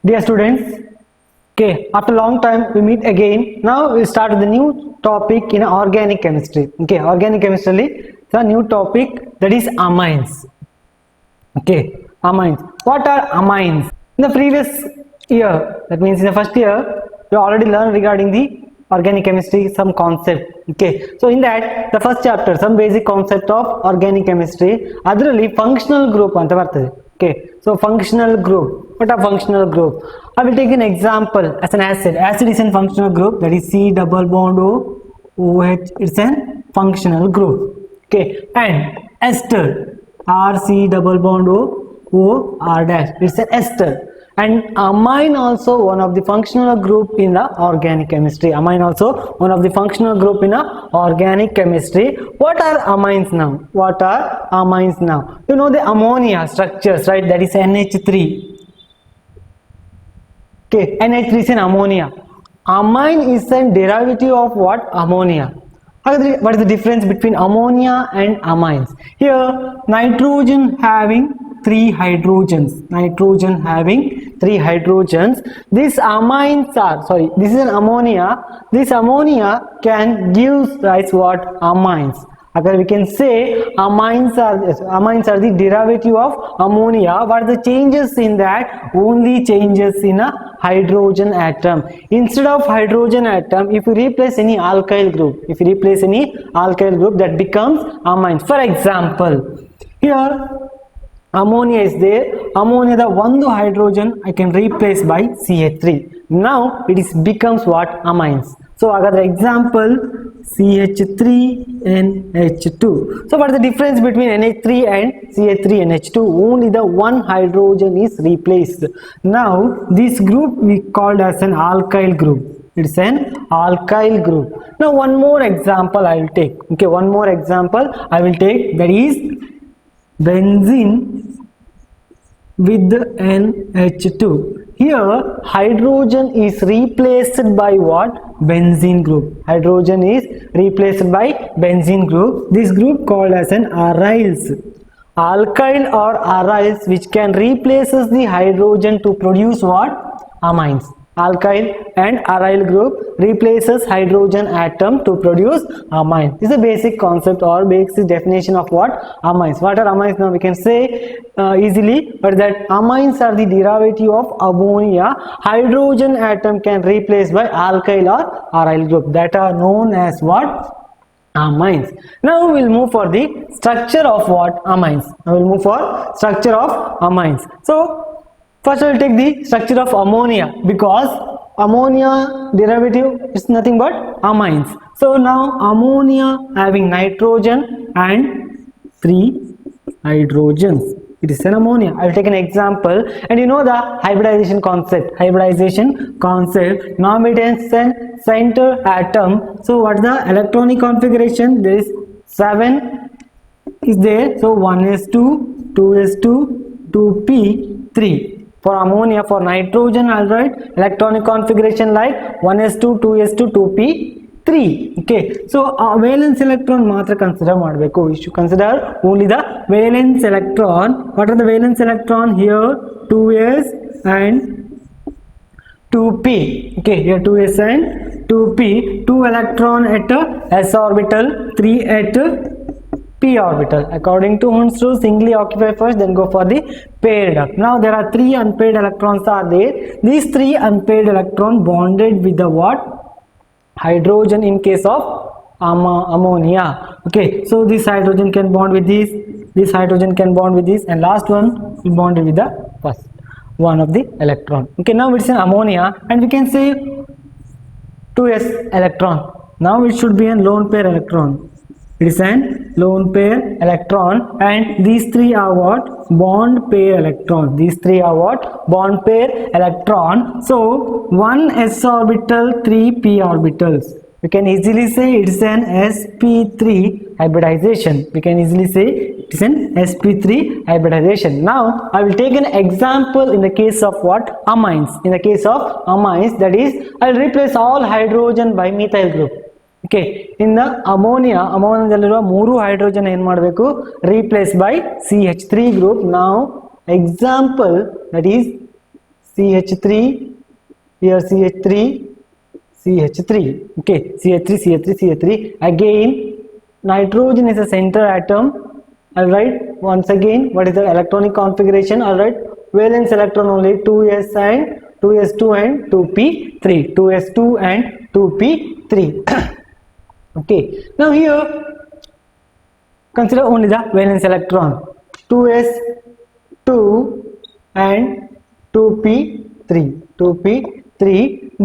Dear students, okay, after a long time we meet again. Now we start with the new topic in organic chemistry. Okay, organic chemistry, the new topic that is amines. Okay, amines. What are amines? In the previous year, that means in the first year, we already learned regarding the organic chemistry some concept. Okay, so in that the first chapter, some basic concept of organic chemistry. ಅದರಲ್ಲಿ functional group ಅಂತ ಬರ್ತದೆ. Okay, so functional group. What are functional group? I will take an example as an acid. Acid is a functional group, that is C double bond O OH. It's a functional group. Okay, and ester, RC double bond O R dash. It's an ester. And amine also one of the functional group in the organic chemistry. Amine also one of the functional group in the organic chemistry. What are amines now? What are amines now? You know the ammonia structures, right? That is NH3. Okay, NH3 is an ammonia. Amine is a derivative of what? Ammonia. What is the difference between ammonia and amines? Here, nitrogen having 3 hydrogens. Nitrogen having 3 hydrogens. These amines are, this is an ammonia. This ammonia can give rise what? Amines. We can say amines are the derivative of ammonia. What are the changes in that? Only changes in a hydrogen atom. Instead of hydrogen atom, if you replace any alkyl group, that becomes amines. For example, here ammonia is there. Ammonia, the one hydrogen I can replace by CH3. Now it is becomes what? Amines. So another example, CH3NH2. So what is the difference between NH3 and CH3NH2? Only the one hydrogen is replaced. Now this group we called as an alkyl group. It's an alkyl group. Now one more example I will take. Okay, one more example I will take, that is benzene with NH2. Here hydrogen is replaced by what? Benzene group. Hydrogen is replaced by benzene group. This group called as an aryls. Alkyl or aryls which can replaces the hydrogen to produce what? Amines. Alkyl and aryl group replaces hydrogen atom to produce amine. This is a basic concept or basic definition of what? Amines. What are amines? Now we can say easily, but that amines are the derivative of ammonia. Hydrogen atom can replace by alkyl or aryl group, that are known as what? Amines. Now we will move for the structure of what? Amines. Now we will move for structure of amines. So first I will take the structure of ammonia, because ammonia derivative is nothing but amines. So now ammonia having nitrogen and 3 hydrogens. It is an ammonia. I will take an example, and you know the hybridization concept. Nonmetals and center atom. So what is the electronic configuration? There is 7 is there. So 1s2, 2s2, 2p3. For ammonia, for nitrogen, all right, electronic configuration like 1s2, 2s2, 2p3. Okay, so valence electron matra consider madbeku. We should consider only the valence electron. What are the valence electron? Here 2s and 2p. Okay, here 2s and 2p. 2 electron at s orbital, 3 at p orbital. According to Hund's rule, singly occupy first, then go for the paired up. Now there are 3 unpaired electrons are there. These 3 unpaired electron bonded with the what? Hydrogen in case of ammonia. Okay, so this hydrogen can bond with this hydrogen can bond with this, and last one will bond with the first one of the electron. Okay, now it's an ammonia, and we can say 2s electron. Now it should be a lone pair electron. It is an lone pair electron, and these 3 are what? Bond pair electron. These 3 are what? Bond pair electron. So 1 s orbital, 3 p orbitals. We can easily say it is an sp3 hybridization. We can easily say it is an sp3 hybridization. Now I will take an example in the case of what? Amines. In the case of amines, that is, I will replace all hydrogen by methyl group. Okay, in the ammonia ದಲ್ಲಿರುವ 3 hydrogen ಏನು ಮಾಡಬೇಕು? Replace by CH3 group. Now example, that is CH3, here CH3, CH3, okay, CH3, CH3, CH3. Again, nitrogen is a center atom. I'll write once again what is the electronic configuration. I'll write valence electron only 2s and 2s2 and 2p3, 2s2 and 2p3. Okay, now here consider only the valence electron 2s2 and 2p3.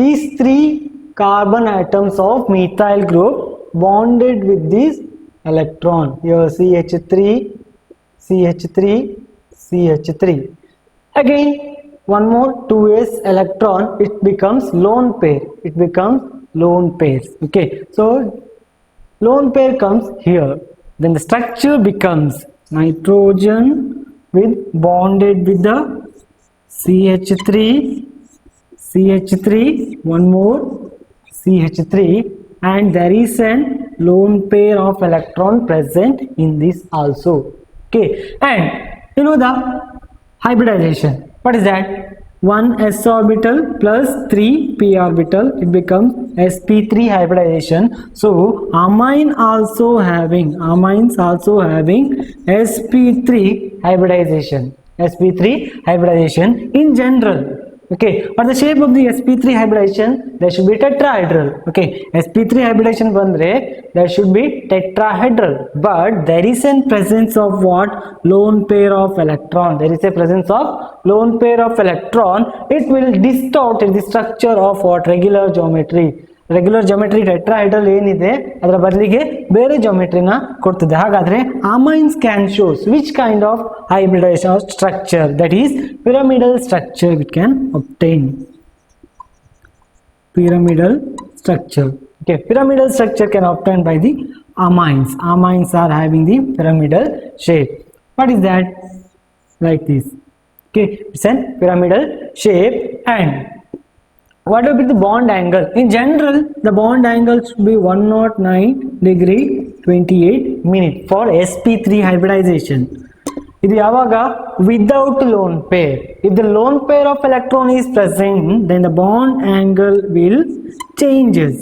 These three carbon atoms of methyl group bonded with this electron. Here CH3, CH3, CH3. Again one more 2s electron, it becomes lone pair. It becomes lone pairs. Okay, so lone pair comes here. Then the structure becomes nitrogen with bonded with the CH3, CH3, one more CH3, and there is an lone pair of electron present in this also. Okay, and you know the hybridization. What is that? 1 s orbital plus 3 p orbital, it becomes sp3 hybridization. So amines also having sp3 hybridization, in general. Okay, what the shape of the sp3 hybridization? There should be tetrahedral. Okay, sp3 hybridization bandre there should be tetrahedral, but there is a presence of what? Lone pair of electron. There is a presence of lone pair of electron. It will distort the structure of what? Regular geometry. Regular geometry tetrahedral ಏನಿದೆ ಅದರ ಬದಲಿಗೆ ಬೇರೆ ಜಾಮೆಟ್ರಿನ ಕೊಡ್ತದೆ. ಹಾಗಾದ್ರೆ amines can shows which kind of hybridization or structure, that is pyramidal structure we can obtain. Pyramidal structure. Okay, pyramidal structure can obtain by the amines. Amines are having the pyramidal shape. What is that? Like this. Okay, it's a pyramidal shape. And what will be the bond angle? In general, the bond angle should be 109 degree 28 minute for sp3 hybridization. Idu yavaga without lone pair. If the lone pair of electron is present, then the bond angle will changes.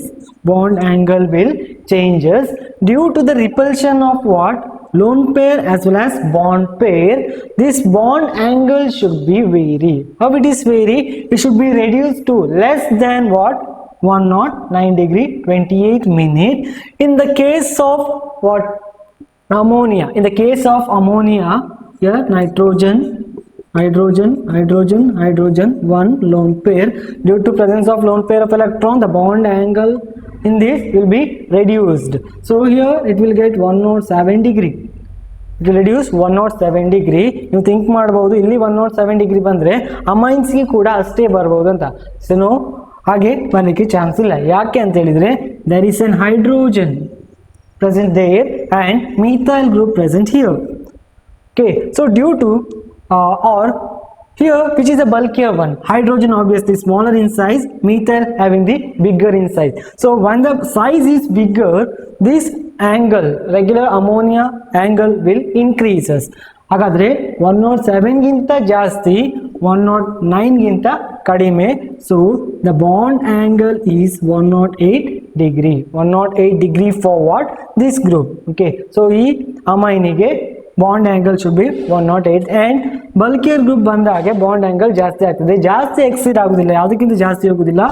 Bond angle will changes due to the repulsion of what? Lone pair as well as bond pair. This bond angle should be vary. How it is vary? It should be reduced to less than what? 109 degree 28 minute. In the case of what? Ammonia. In the case of ammonia, here nitrogen, hydrogen, one lone pair. Due to presence of lone pair of electron, the bond angle in this will be reduced. So here it will get 107 degree. It will reduce 107 degree. You think ಮಾಡಬಹುದು ಇಲ್ಲಿ 107 degree ಬಂದ್ರೆ amines ಗೆ ಕೂಡ ಅಷ್ಟೇ ಬರಬಹುದು ಅಂತ. So ಹಾಗೆ ಬರಲಿಕ್ಕೆ ಚಾನ್ಸ್ ಇಲ್ಲ. ಯಾಕೆ ಅಂತ ಹೇಳಿದ್ರೆ there is an hydrogen present there and methyl group present here. Okay, so due to or here which is a bulkier one, hydrogen obviously smaller in size, methyl having the bigger in size. So when the size is bigger, this angle, regular ammonia angle will increases. ಹಾಗಾದ್ರೆ 107 ಗಿಂತ ಜಾಸ್ತಿ 109 ಗಿಂತ ಕಡಿಮೆ. So the bond angle is 108 degree. 108 degree for what? This group. Okay, so ಈ ಅಮೈನಿಗೆ bond angle should be 108 and bulkier group ಬಂದಾಗೆ bond angle ಜಾಸ್ತಿ ಆಗ್ತದೆ. ಜಾಸ್ತಿ ಎಕ್ಸಿಡ್ ಆಗುದಿಲ್ಲ, ಯಾವುದಕ್ಕಿಂತ ಜಾಸ್ತಿ ಹೋಗುದಿಲ್ಲ,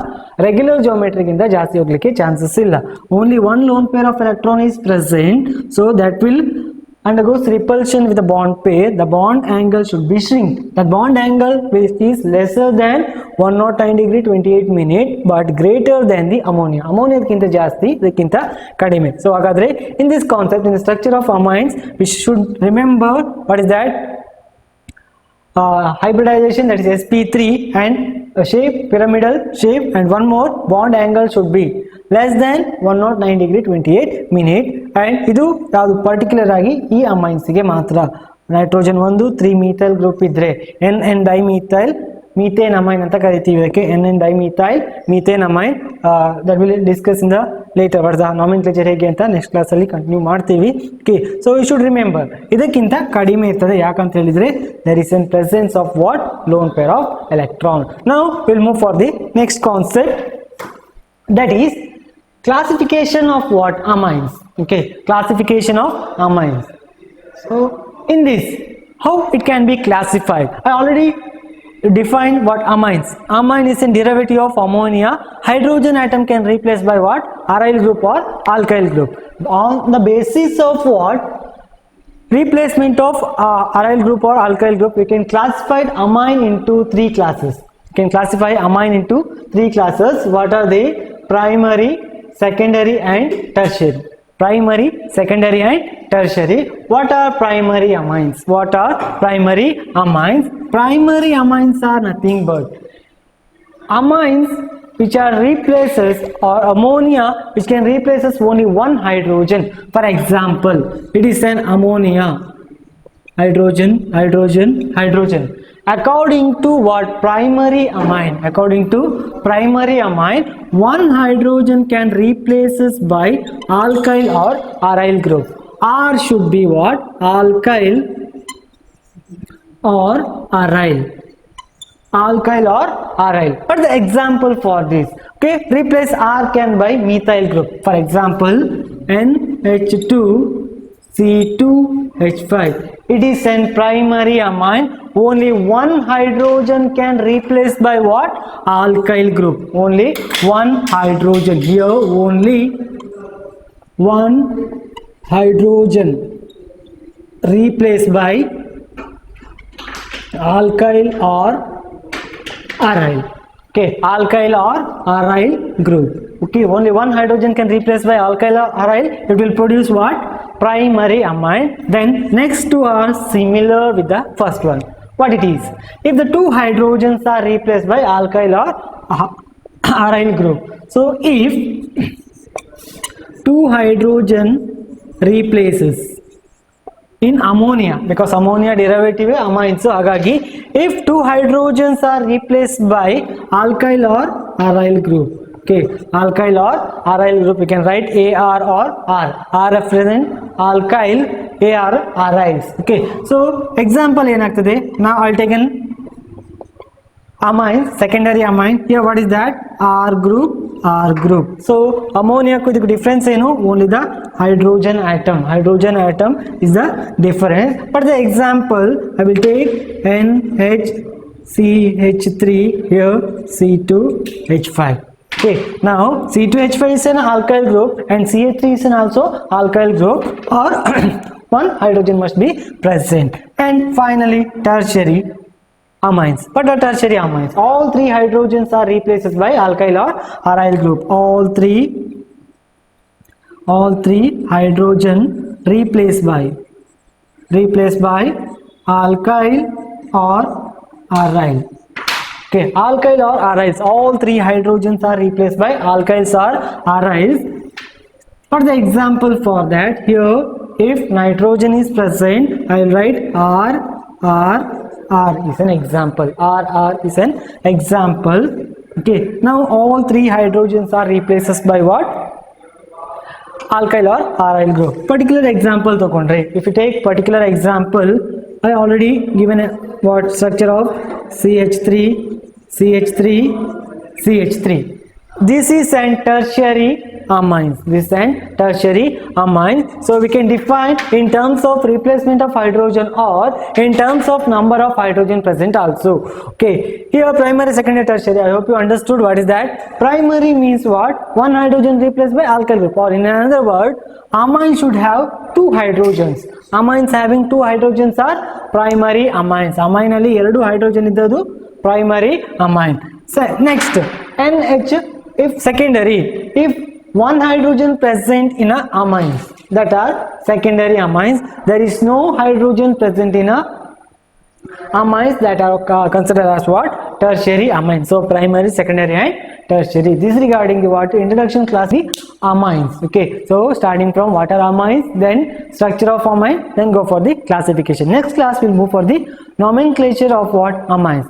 ರೆಗ್ಯುಲರ್ ಜಾಮೆಟ್ರಿಗಿಂತ ಜಾಸ್ತಿ ಹೋಗ್ಲಿಕ್ಕೆ ಚಾನ್ಸಸ್ ಇಲ್ಲ. Only one lone pair of electron is present, so that will undergoes repulsion with the bond pair. The bond angle should be shrink. The bond angle is lesser than 109 degree 28 minute but greater than the ammonia. Ammonia ಗಿಂತ ಜಾಸ್ತಿ, ಇದಕ್ಕಿಂತ ಕಡಿಮೆ. So ಹಾಗಾದ್ರೆ in this concept, in the structure of amines, we should remember what is that? Hybridization, that is sp3, and shape, pyramidal shape, and one more, bond angle should be less than 109 degree 28 minute. and ಇದು ಯಾವುದು particular ಆಗಿ ಈ amines ಗೆ ಮಾತ್ರ. Nitrogen 1 3 methyl group ಇದ್ರೆ n dimethyl methane amine ಅಂತ ಕರಿತೀವಿ. ಇದಕ್ಕೆ NN dimethyl methane amine. That will discuss in the later. What the nomenclature ಹೇಗೆ ಅಂತ ನೆಕ್ಸ್ಟ್ ಕ್ಲಾಸ್ ಅಲ್ಲಿ ಕಂಟಿನ್ಯೂ ಮಾಡ್ತೀವಿ. Okay, so you should remember ಇದಕ್ಕಿಂತ ಕಡಿಮೆ ಇರ್ತದೆ. ಯಾಕಂತ ಹೇಳಿದ್ರೆ there is an presence of what lone pair of electron. Now we'll move for the next concept, that is classification of what amines. Okay, classification of amines. So in this, how it can be classified? I already defined what amines. Amine is a derivative of ammonia. Hydrogen atom can replace by what? Aryl group or alkyl group. On the basis of what? Replacement of aryl group or alkyl group, we can classify amine into three classes. We can classify amine into three classes. What are they? Primary, secondary and tertiary. Primary, secondary and tertiary. What are primary amines? What are primary amines? Primary amines are nothing but amines which are replaces or ammonia which can replaces only one hydrogen. For example, it is an ammonia, hydrogen, hydrogen, hydrogen. According to what? Primary amine. According to primary amine, one hydrogen can replaces by alkyl or aryl group. R should be what? Alkyl or aryl. Alkyl or aryl. What is the example for this? Okay, replace R can by methyl group. For example, NH2 C2H5. It is an primary amine. Only one hydrogen can replace by what? Alkyl group. Only one hydrogen. Here only one hydrogen replaced by alkyl or aryl. Okay, alkyl or aryl group. Okay, only one hydrogen can replace by alkyl or aryl. It will produce what? Primary amine. Then next two are similar with the first one. What it is? If the two hydrogens are replaced by alkyl or aryl group. So if two hydrogen replaces in ammonia, because ammonia derivative amine, so hagagi if two hydrogens are replaced by alkyl or aryl group. Okay, alkyl or aryl group, we can write AR or R. R represent alkyl, AR aryls. Okay, so example ಏನಾಗ್ತದೆ? Now I'll take an amine, secondary amine. Here what is that? R group, R group. So ammonia ku idu difference ಏನು? Only the hydrogen atom. Hydrogen atom is the difference. But the example I will take NHCH3, here C2H5. Okay, now C2H5 is an alkyl group and CH3 is an also alkyl group, or one hydrogen must be present. And finally tertiary amines. What are tertiary amines? All three hydrogens are replaced by alkyl or aryl group. All three hydrogen replaced by alkyl or aryl. Okay, alkyl or aryls. All three hydrogens are replaced by alkyls or aryls. For the example for that, here if nitrogen is present, I will write R is an example. R is an example. Okay, now all three hydrogens are replaced by what? Alkyl or aryl group. Particular example tokondre. If you take particular example, I already given a what structure of CH3, CH3. This is an tertiary amines. This is an tertiary amine. So we can define in terms of replacement of hydrogen or in terms of number of hydrogen present also. Okay, here primary, secondary, tertiary. I hope you understood what is that. Primary means what? One hydrogen replaced by alkyl group, or in another word, amine should have two hydrogens. Amines having two hydrogens are primary amines. Amine alli ಎರಡು hydrogen iddadu primary amine. So next, NH. If secondary, if one hydrogen present in a amines, that are secondary amines. There is no hydrogen present in a amines, that are considered as what? Tertiary amines. So primary, secondary and tertiary. This regarding the what introduction class, the amines. Okay, so starting from what are amines, then structure of amine, then go for the classification. Next class we'll move for the nomenclature of what? Amines.